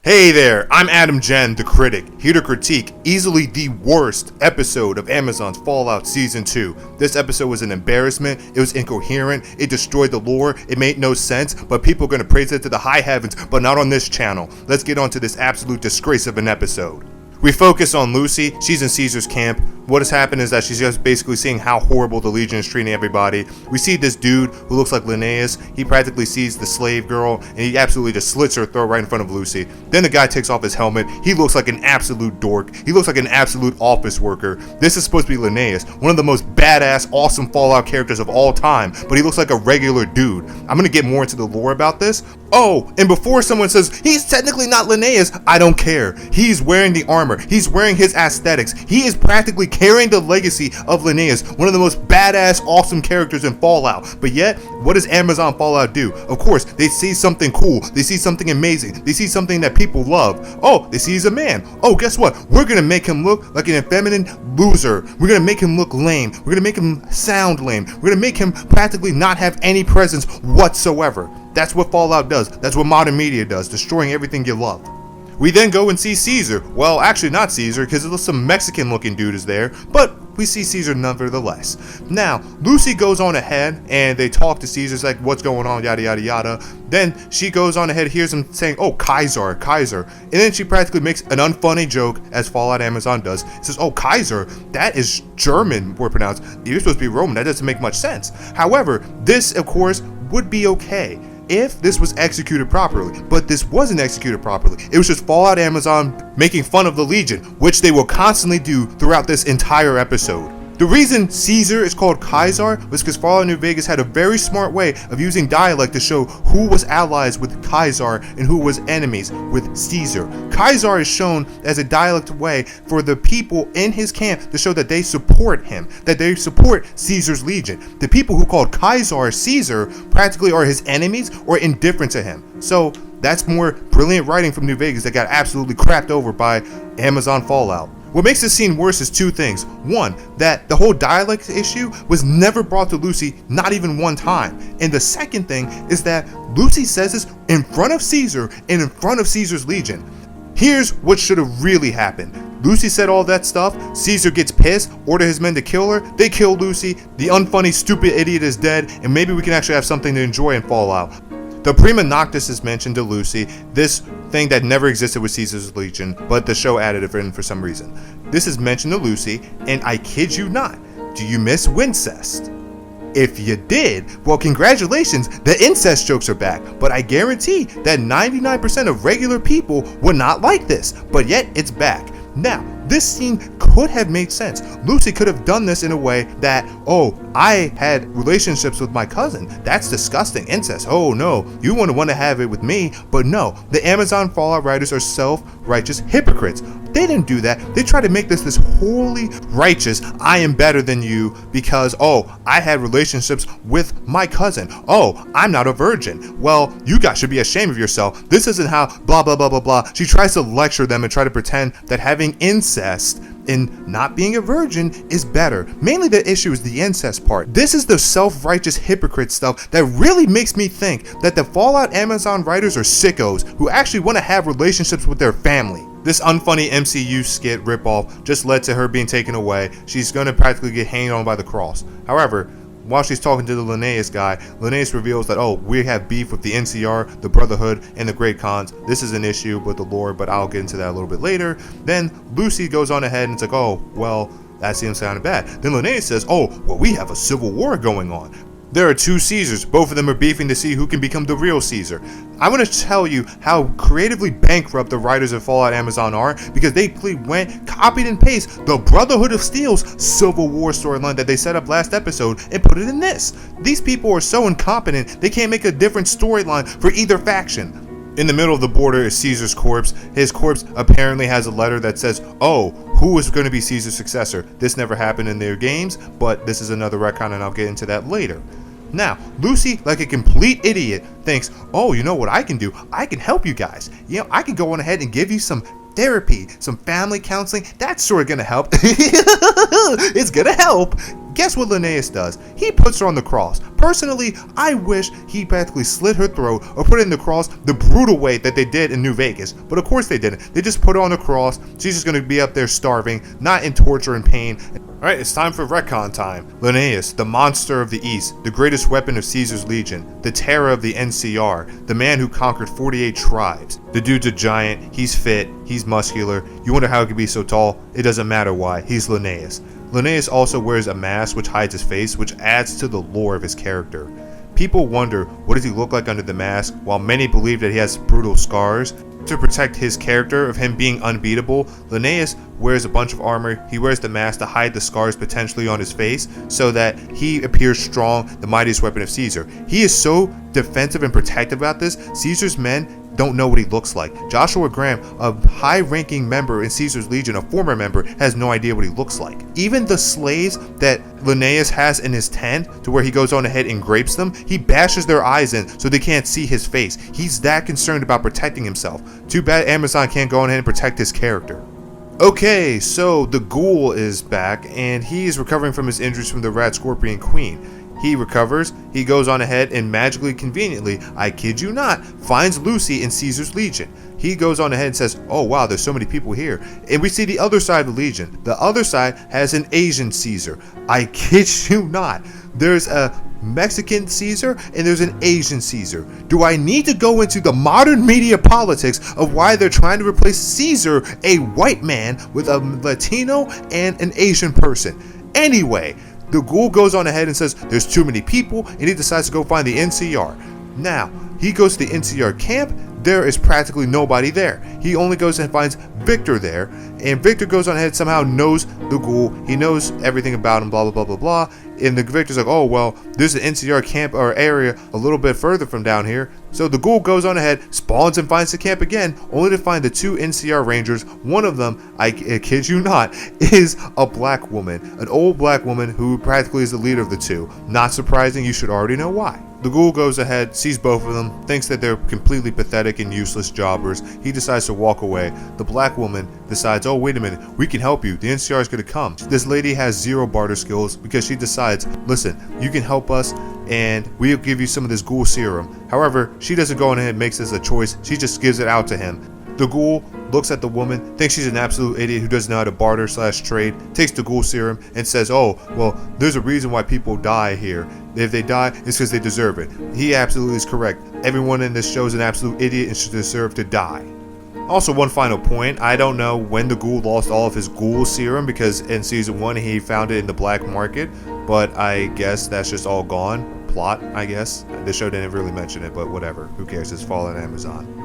Hey there, I'm Adam Jen, the critic, here to critique easily the worst episode of Amazon's Fallout Season 2. This episode was an embarrassment, it was incoherent, it destroyed the lore, it made no sense, but people are going to praise it to the high heavens, but not on this channel. Let's get on to this absolute disgrace of an episode. We focus on Lucy. She's in Caesar's camp. What has happened is that she's just basically seeing how horrible the Legion is treating everybody. We see this dude who looks like Linnaeus. He practically sees the slave girl and he absolutely just slits her throat right in front of Lucy. Then the guy takes off his helmet. He looks like an absolute dork. He looks like an absolute office worker. This is supposed to be Linnaeus, one of the most badass, awesome Fallout characters of all time, but he looks like a regular dude. I'm gonna get more into the lore about this. Oh, and before someone says, he's technically not Linnaeus, I don't care. He's wearing the armor. He's wearing his aesthetics. He is practically carrying the legacy of Linnaeus, one of the most badass, awesome characters in Fallout. But yet, what does Amazon Fallout do? Of course, they see something cool. They see something amazing. They see something that people love. Oh, they see he's a man. Oh, guess what? We're gonna make him look like an effeminate loser. We're gonna make him look lame. We're gonna make him sound lame. We're gonna make him practically not have any presence whatsoever. That's what Fallout does. That's what modern media does, destroying everything you love. We then go and see Caesar. Well, actually not Caesar, because some Mexican looking dude is there, but we see Caesar nevertheless. Now, Lucy goes on ahead and they talk to Caesar's like, what's going on, yada yada yada. Then she goes on ahead, hears him saying, oh, Kaiser. And then she practically makes an unfunny joke, as Fallout Amazon does. It says, oh, Kaiser, that is German, word pronounced. You're supposed to be Roman, that doesn't make much sense. However, this, of course, would be okay if this was executed properly, but this wasn't executed properly. It was just Fallout Amazon making fun of the Legion, which they will constantly do throughout this entire episode. The reason Caesar is called Kaiser was because Fallout New Vegas had a very smart way of using dialect to show who was allies with Kaiser and who was enemies with Caesar. Kaiser is shown as a dialect way for the people in his camp to show that they support him, that they support Caesar's Legion. The people who called Kaiser Caesar practically are his enemies or indifferent to him. So that's more brilliant writing from New Vegas that got absolutely crapped over by Amazon Fallout. What makes this scene worse is two things. One, that the whole dialect issue was never brought to Lucy, not even one time. And the second thing is that Lucy says this in front of Caesar and in front of Caesar's Legion. Here's what should have really happened. Lucy said all that stuff, Caesar gets pissed, order his men to kill her, they kill Lucy, the unfunny stupid idiot is dead, and maybe we can actually have something to enjoy in Fallout. The Prima Noctis is mentioned to Lucy, this thing that never existed with Ceasars Legion, but the show added it in for some reason. This is mentioned to Lucy, and I kid you not, do you miss Wincest? If you did, well, congratulations, the incest jokes are back, but I guarantee that 99% of regular people would not like this, but yet it's back. Now, this scene could have made sense. Lucy could have done this in a way that, oh, I had relationships with my cousin. That's disgusting. Incest. Oh no, you wouldn't want to have it with me. But no, the Amazon Fallout writers are self-righteous hypocrites. They didn't do that. They tried to make this holy righteous, I am better than you because, oh, I had relationships with my cousin. Oh, I'm not a virgin. Well, you guys should be ashamed of yourself. This isn't how blah, blah, blah, blah, blah. She tries to lecture them and try to pretend that having incest and not being a virgin is better. Mainly the issue is the incest part. This is the self-righteous hypocrite stuff that really makes me think that the Fallout Amazon writers are sickos who actually want to have relationships with their family. This unfunny MCU skit ripoff just led to her being taken away. She's going to practically get hanged on by the cross. However, while she's talking to the Linnaeus guy, Linnaeus reveals that, oh, we have beef with the NCR, the Brotherhood, and the Great Khans. This is an issue with the lore, but I'll get into that a little bit later. Then Lucy goes on ahead and it's like, oh, well, that seems kind of bad. Then Linnaeus says, oh, well, we have a civil war going on. There are two Caesars, both of them are beefing to see who can become the real Caesar. I want to tell you how creatively bankrupt the writers of Fallout Amazon are because they went, copied and pasted the Brotherhood of Steel's Civil War storyline that they set up last episode and put it in this. These people are so incompetent, they can't make a different storyline for either faction. In the middle of the border is Caesar's corpse. His corpse apparently has a letter that says, oh, who is going to be Caesar's successor? This never happened in their games, but this is another retcon and I'll get into that later. Now, Lucy, like a complete idiot, thinks, oh, you know what I can do? I can help you guys. You know, I can go on ahead and give you some therapy, some family counseling. That's sort of going to help. It's going to help. Guess what Linnaeus does? He puts her on the cross. Personally, I wish he practically slit her throat or put it in the cross the brutal way that they did in New Vegas. But of course they didn't. They just put her on the cross. She's just going to be up there starving, not in torture and pain. Alright, it's time for retcon time. Linnaeus, the monster of the East, the greatest weapon of Caesar's Legion, the terror of the NCR, the man who conquered 48 tribes. The dude's a giant, he's fit, he's muscular. You wonder how he could be so tall? It doesn't matter why, he's Linnaeus. Linnaeus also wears a mask which hides his face, which adds to the lore of his character. People wonder, what does he look like under the mask, while many believe that he has brutal scars. To protect his character of him being unbeatable, Linnaeus wears a bunch of armor. He wears the mask to hide the scars potentially on his face so that he appears strong, the mightiest weapon of Caesar. He is so defensive and protective about this, Caesar's men don't know what he looks like. Joshua Graham, a high-ranking member in Caesar's Legion, a former member, has no idea what he looks like. Even the slaves that Linnaeus has in his tent, to where he goes on ahead and grapes them, he bashes their eyes in so they can't see his face. He's that concerned about protecting himself. Too bad Amazon can't go on ahead and protect his character. Okay, so the Ghoul is back, and he's recovering from his injuries from the Rat Scorpion Queen. He recovers, he goes on ahead and magically, conveniently, I kid you not, finds Lucy in Caesar's Legion. He goes on ahead and says, oh wow, there's so many people here. And we see the other side of the Legion. The other side has an Asian Caesar. I kid you not. There's a Mexican Caesar and there's an Asian Caesar. Do I need to go into the modern media politics of why they're trying to replace Caesar, a white man, with a Latino and an Asian person? Anyway, the Ghoul goes on ahead and says there's too many people, and he decides to go find the NCR. Now, he goes to the NCR camp. There is practically nobody there. He only goes and finds Victor there, and Victor goes on ahead, somehow knows the Ghoul. He knows everything about him, blah, blah, blah, blah, blah. And the Victor's like, oh, well, there's an NCR camp or area a little bit further from down here. So the Ghoul goes on ahead, spawns and finds the camp again, only to find the two NCR Rangers. One of them, I kid you not, is a black woman, an old black woman who practically is the leader of the two. Not surprising, you should already know why. The Ghoul goes ahead, sees both of them, thinks that they're completely pathetic and useless jobbers. He decides to walk away. The black woman decides, oh, wait a minute, we can help you. The NCR is going to come. This lady has zero barter skills because she decides, listen, you can help us and we'll give you some of this Ghoul serum. However, she doesn't go ahead and makes this a choice. She just gives it out to him. The Ghoul looks at the woman, thinks she's an absolute idiot who doesn't know how to barter / trade, takes the Ghoul serum and says, oh, well, there's a reason why people die here. If they die, it's because they deserve it. He absolutely is correct. Everyone in this show is an absolute idiot and should deserve to die. Also, one final point, I don't know when the Ghoul lost all of his Ghoul serum because in season 1 he found it in the black market, but I guess that's just all gone. Plot, I guess. The show didn't really mention it, but whatever. Who cares? It's fallen on Amazon.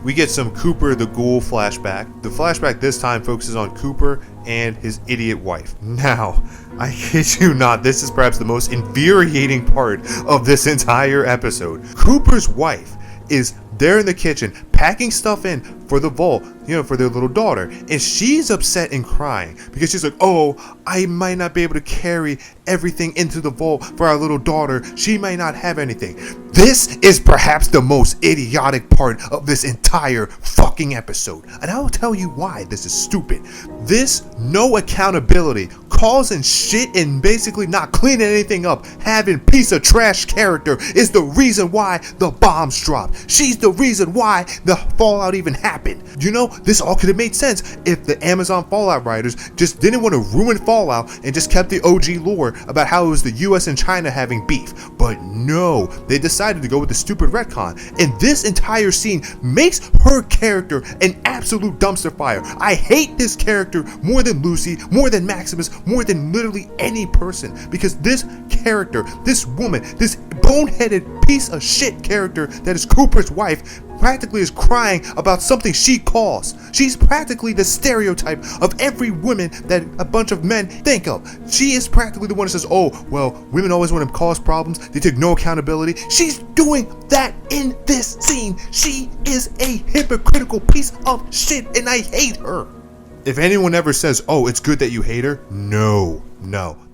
We get some Cooper the Ghoul flashback. The flashback this time focuses on Cooper and his idiot wife. Now, I kid you not, this is perhaps the most infuriating part of this entire episode. Cooper's wife is there in the kitchen packing stuff in for the vault, for their little daughter, and she's upset and crying because she's like, oh, I might not be able to carry everything into the vault for our little daughter. She might not have anything. This is perhaps the most idiotic part of this entire fucking episode, and I will tell you why this is stupid. This no accountability, causing shit and basically not cleaning anything up, having piece of trash character is the reason why the bombs dropped. She's the reason why the fallout even happened. This all could have made sense if the Amazon Fallout writers just didn't want to ruin Fallout and just kept the OG lore about how it was the US and China having beef. But no, they decided to go with the stupid retcon, and this entire scene makes her character an absolute dumpster fire. I hate this character more than Lucy, more than Maximus, more than literally any person, because this character, this woman, this boneheaded piece of shit character that is Cooper's wife practically is crying about something she caused. She's practically the stereotype of every woman that a bunch of men think of. She is practically the one that says, oh, well, women always want to cause problems. They take no accountability. She's doing that in this scene. She is a hypocritical piece of shit, and I hate her. If anyone ever says, oh, it's good that you hate her, no.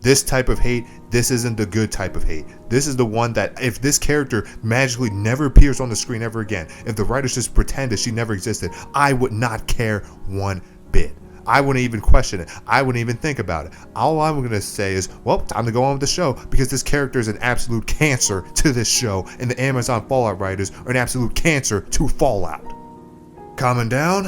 This type of hate, this isn't the good type of hate. This is the one that if this character magically never appears on the screen ever again, if the writers just pretend that she never existed, I would not care one bit. I wouldn't even question it. I wouldn't even think about it. All I'm going to say is, well, time to go on with the show, because this character is an absolute cancer to this show, and the Amazon Fallout writers are an absolute cancer to Fallout. Calming down,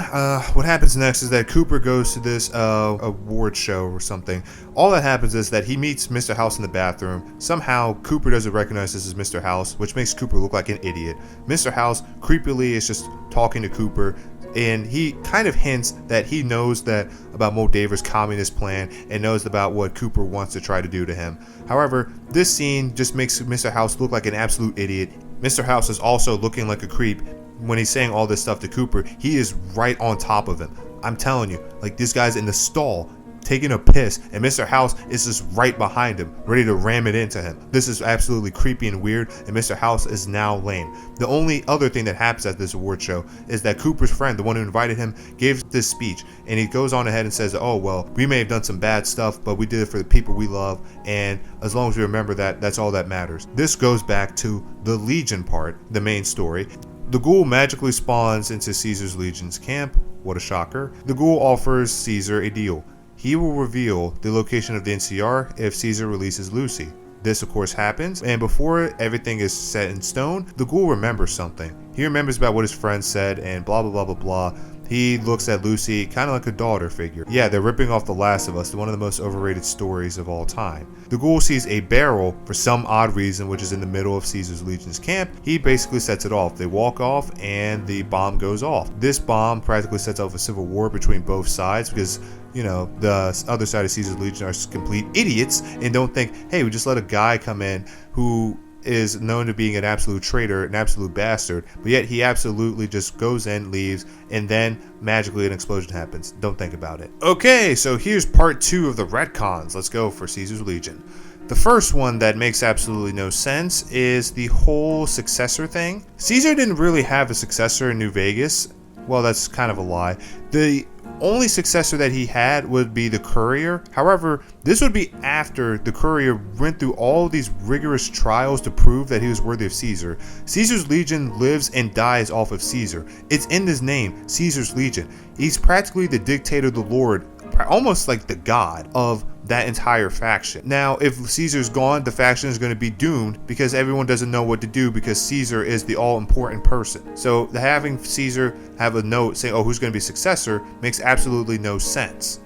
what happens next is that Cooper goes to this award show or something. All that happens is that he meets Mr. House in the bathroom. Somehow Cooper doesn't recognize this as Mr. House, which makes Cooper look like an idiot. Mr. House creepily is just talking to Cooper, and he kind of hints that he knows that about Moldaver's communist plan and knows about what Cooper wants to try to do to him. However, this scene just makes Mr. House look like an absolute idiot. Mr. House is also looking like a creep. When he's saying all this stuff to Cooper, he is right on top of him. I'm telling you, like, this guy's in the stall taking a piss, and Mr. House is just right behind him, ready to ram it into him. This is absolutely creepy and weird, and Mr. House is now lame. The only other thing that happens at this award show is that Cooper's friend, the one who invited him, gave this speech, and he goes on ahead and says, oh, well, we may have done some bad stuff, but we did it for the people we love, and as long as we remember that, that's all that matters. This goes back to the Legion part, the main story. The Ghoul magically spawns into Ceasars Legion's camp. What a shocker. The Ghoul offers Caesar a deal. He will reveal the location of the NCR if Caesar releases Lucy. This of course happens, and before everything is set in stone, the Ghoul remembers something. He remembers about what his friend said and blah blah blah blah blah. He looks at Lucy kind of like a daughter figure. Yeah, they're ripping off The Last of Us, one of the most overrated stories of all time. The Ghoul sees a barrel for some odd reason, which is in the middle of Ceasars Legion's camp. He basically sets it off. They walk off and the bomb goes off. This bomb practically sets off a civil war between both sides because, you know, the other side of Ceasars Legion are complete idiots and don't think, hey, we just let a guy come in who is known to being an absolute traitor, an absolute bastard, but yet he absolutely just goes in, leaves, and then magically an explosion happens. Don't think about it. Okay, so here's part 2 of the retcons. Let's go for Ceasars Legion. The first one that makes absolutely no sense is the whole successor thing. Caesar didn't really have a successor in New Vegas. Well, that's kind of a lie. The only successor that he had would be the courier. However, this would be after the courier went through all these rigorous trials to prove that he was worthy of Caesar. Caesar's Legion lives and dies off of Caesar. It's in his name, Caesar's Legion. He's practically the dictator, the lord, almost like the god of that entire faction. Now, if Caesar's gone, the faction is going to be doomed because everyone doesn't know what to do because Caesar is the all-important person. So having Caesar have a note saying, oh, who's going to be successor makes absolutely no sense.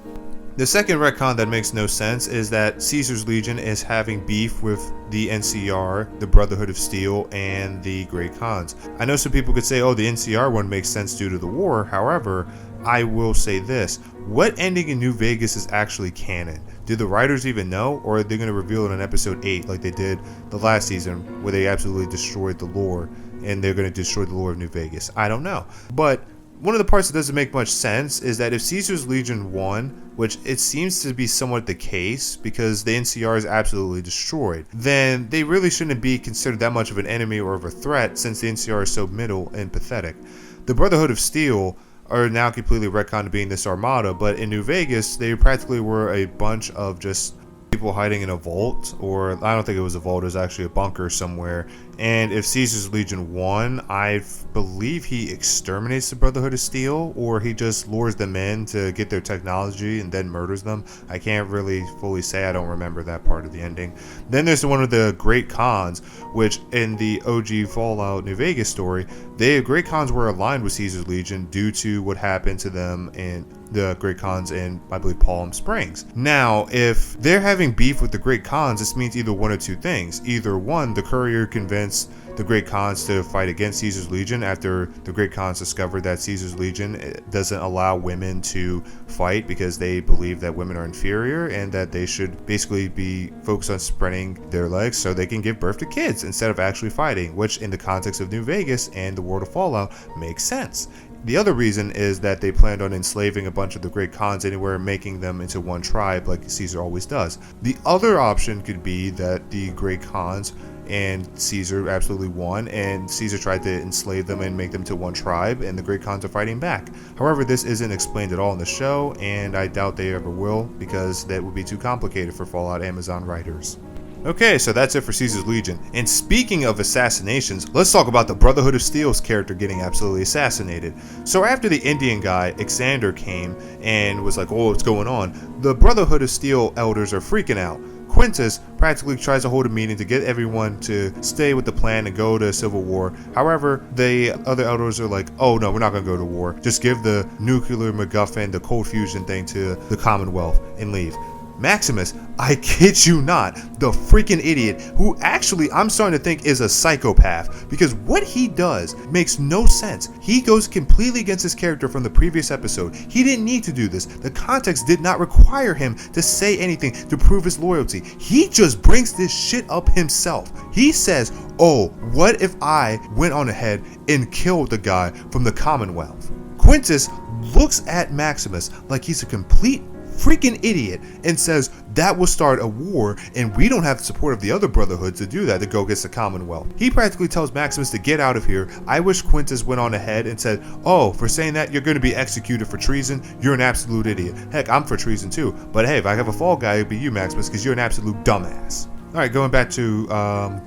The second retcon that makes no sense is that Caesar's Legion is having beef with the NCR, the Brotherhood of Steel, and the Great Khans. I know some people could say, oh, the NCR one makes sense due to the war. However, I will say this. What ending in New Vegas is actually canon? Do the writers even know, or are they going to reveal it in episode 8 like they did the last season where they absolutely destroyed the lore and they're going to destroy the lore of New Vegas? I don't know. But one of the parts that doesn't make much sense is that if Caesar's Legion won, which it seems to be somewhat the case because the NCR is absolutely destroyed, then they really shouldn't be considered that much of an enemy or of a threat since the NCR is so middle and pathetic. The Brotherhood of Steel are now completely retconned to being this armada, but in New Vegas, they practically were a bunch of just people hiding in a vault, or I don't think it was a vault, it was actually a bunker somewhere. And if Caesar's Legion won, I believe he exterminates the Brotherhood of Steel, or he just lures them in to get their technology and then murders them. I can't really fully say, I don't remember that part of the ending. Then there's one of the Great Khans, which in the OG Fallout New Vegas story, the Great Khans were aligned with Caesar's Legion due to what happened to them in the Great Khans in, I believe, Palm Springs. Now, if they're having beef with the Great Khans, this means either one of two things. Either one, the courier convinced the Great Khans to fight against Caesar's Legion after the Great Khans discovered that Caesar's Legion doesn't allow women to fight because they believe that women are inferior and that they should basically be focused on spreading their legs so they can give birth to kids instead of actually fighting, which in the context of New Vegas and the world of Fallout makes sense. The other reason is that they planned on enslaving a bunch of the Great Khans anywhere and making them into one tribe like Caesar always does. The other option could be that the Great Khans and Caesar absolutely won, and Caesar tried to enslave them and make them to one tribe, and the Great Khans are fighting back. However, this isn't explained at all in the show, and I doubt they ever will, because that would be too complicated for Fallout Amazon writers. Okay, so that's it for Ceasars Legion. And speaking of assassinations, let's talk about the Brotherhood of Steel's character getting absolutely assassinated. So after the Indian guy, Xander, came and was like, oh, what's going on? The Brotherhood of Steel elders are freaking out. Quintus practically tries to hold a meeting to get everyone to stay with the plan and go to civil war. However, the other elders are like, oh no, we're not going to go to war. Just give the nuclear MacGuffin, the cold fusion thing to the Commonwealth and leave. Maximus, I kid you not, the freaking idiot who actually I'm starting to think is a psychopath, because what he does makes no sense. He goes completely against his character from the previous episode. He didn't need to do this. The context did not require him to say anything to prove his loyalty. He just brings this shit up himself. He says, oh, what if I went on ahead and killed the guy from the Commonwealth? Quintus looks at Maximus like he's a complete freaking idiot and says that will start a war and we don't have the support of the other brotherhoods to do that, to go against the Commonwealth. He practically tells Maximus to get out of here. I wish Quintus went on ahead and said, oh, for saying that you're going to be executed for treason, you're an absolute idiot. Heck, I'm for treason too, but hey, if I have a fall guy, it'd be you, Maximus, because you're an absolute dumbass. Alright, going back to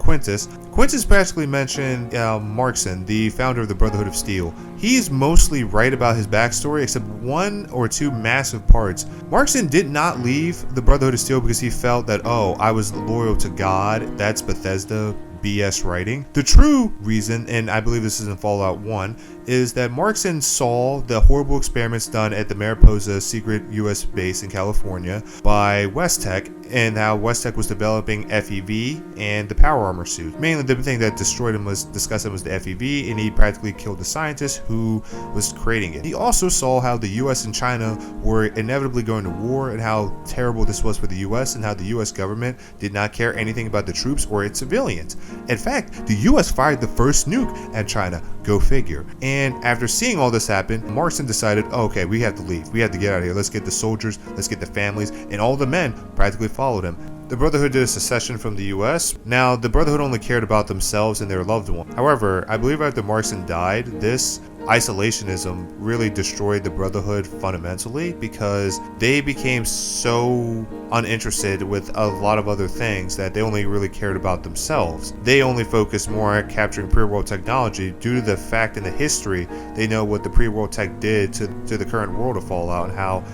Quintus. Quintus practically mentioned Maxson, the founder of the Brotherhood of Steel. He's mostly right about his backstory, except one or two massive parts. Maxson did not leave the Brotherhood of Steel because he felt that, oh, I was loyal to God. That's Bethesda BS writing. The true reason, and I believe this is in Fallout 1, is that Maxson saw the horrible experiments done at the Mariposa secret US base in California by Westtech, and how Westtech was developing FEV and the power armor suit. Mainly the thing that destroyed him was the FEV, and he practically killed the scientist who was creating it. He also saw how the US and China were inevitably going to war, and how terrible this was for the US, and how the US government did not care anything about the troops or its civilians. In fact, the US fired the first nuke at China. Go figure. And after seeing all this happen, Maxson decided, oh, okay, we have to leave. We have to get out of here. Let's get the soldiers, let's get the families, and all the men practically followed him. The Brotherhood did a secession from the US. Now, the Brotherhood only cared about themselves and their loved one. However, I believe after Maxson died, this isolationism really destroyed the Brotherhood fundamentally, because they became so uninterested with a lot of other things that they only really cared about themselves. They only focused more on capturing pre-world technology due to the fact in the history they know what the pre-world tech did to the current world of Fallout, and how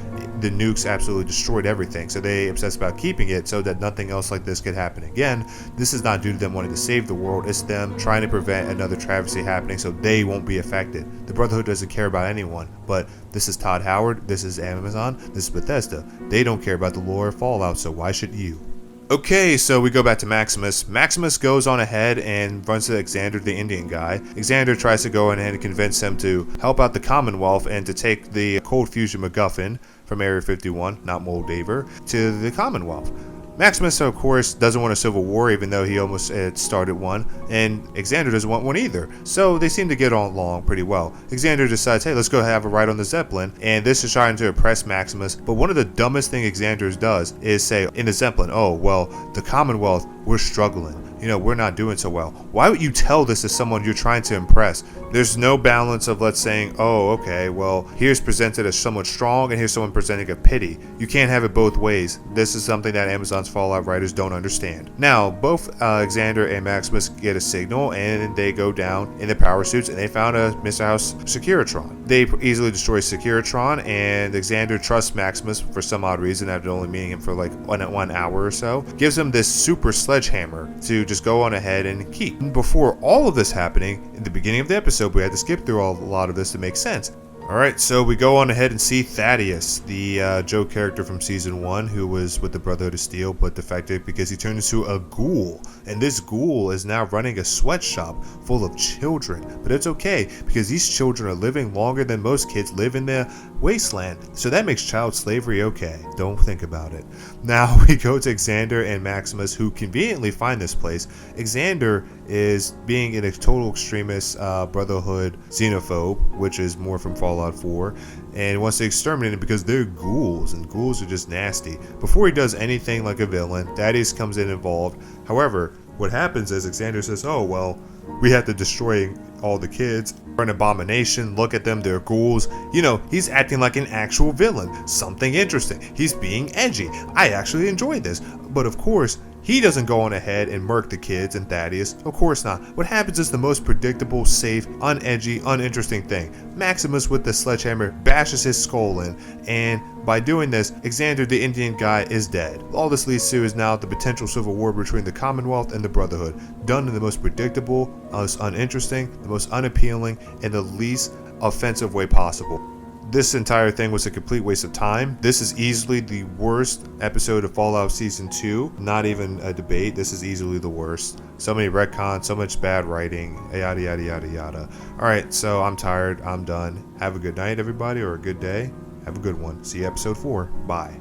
the nukes absolutely destroyed everything. So they obsessed about keeping it so that nothing else like this could happen again. This is not due to them wanting to save the world, it's them trying to prevent another travesty happening so they won't be affected. The Brotherhood doesn't care about anyone, but this is Todd Howard, this is Amazon, this is Bethesda. They don't care about the lore of Fallout, so why should you? Okay, so we go back to Maximus. Maximus goes on ahead and runs to Xander, the Indian guy. Xander tries to go ahead and convince him to help out the Commonwealth and to take the Cold Fusion MacGuffin from Area 51, not Moldaver, to the Commonwealth. Maximus, of course, doesn't want a civil war, even though he almost had started one, and Xander doesn't want one either. So they seem to get along pretty well. Xander decides, hey, let's go have a ride on the Zeppelin, and this is trying to impress Maximus. But one of the dumbest things Xander does is say in the Zeppelin, oh, well, the Commonwealth, we're struggling. You know, we're not doing so well. Why would you tell this to someone you're trying to impress? There's no balance of, let's saying, oh, okay, well, here's presented as someone strong and here's someone presenting a pity. You can't have it both ways. This is something that Amazon's Fallout writers don't understand. Now, both Xander and Maximus get a signal and they go down in the power suits, and they found a Mr. House Securitron. They easily destroy Securitron, and Xander trusts Maximus for some odd reason after only meeting him for like one hour or so. Gives him this super sledgehammer to just go on ahead and keep. Before all of this happening, in the beginning of the episode, we had to skip through a lot of this to make sense. Alright, so we go on ahead and see Thaddeus, the Joe character from Season 1, who was with the Brotherhood of Steel, but defected because he turned into a ghoul. And this ghoul is now running a sweatshop full of children. But it's okay, because these children are living longer than most kids live in the wasteland. So that makes child slavery okay. Don't think about it. Now we go to Xander and Maximus, who conveniently find this place. Xander is being a total extremist Brotherhood xenophobe, which is more from Fallout 4, and wants to exterminate it because they're ghouls, and ghouls are just nasty. Before he does anything like a villain, Thaddeus comes in involved. However, what happens is Xander says, oh, well, we have to destroy all the kids. They're an abomination. Look at them. They're ghouls. You know, he's acting like an actual villain. Something interesting. He's being edgy. I actually enjoyed this. But of course, He doesn't go on ahead and murk the kids and Thaddeus. Of course not. What happens is the most predictable, safe, unedgy, uninteresting thing. Maximus with the sledgehammer bashes his skull in, and by doing this, Xander the Indian guy is dead. All this leads to is now the potential civil war between the Commonwealth and the Brotherhood, done in the most predictable, most uninteresting, the most unappealing, and the least offensive way possible. This entire thing was a complete waste of time. This is easily the worst episode of Fallout Season 2. Not even a debate. This is easily the worst. So many retcons, so much bad writing, yada yada yada yada. Alright, so I'm tired. I'm done. Have a good night, everybody, or a good day. Have a good one. See you episode 4. Bye.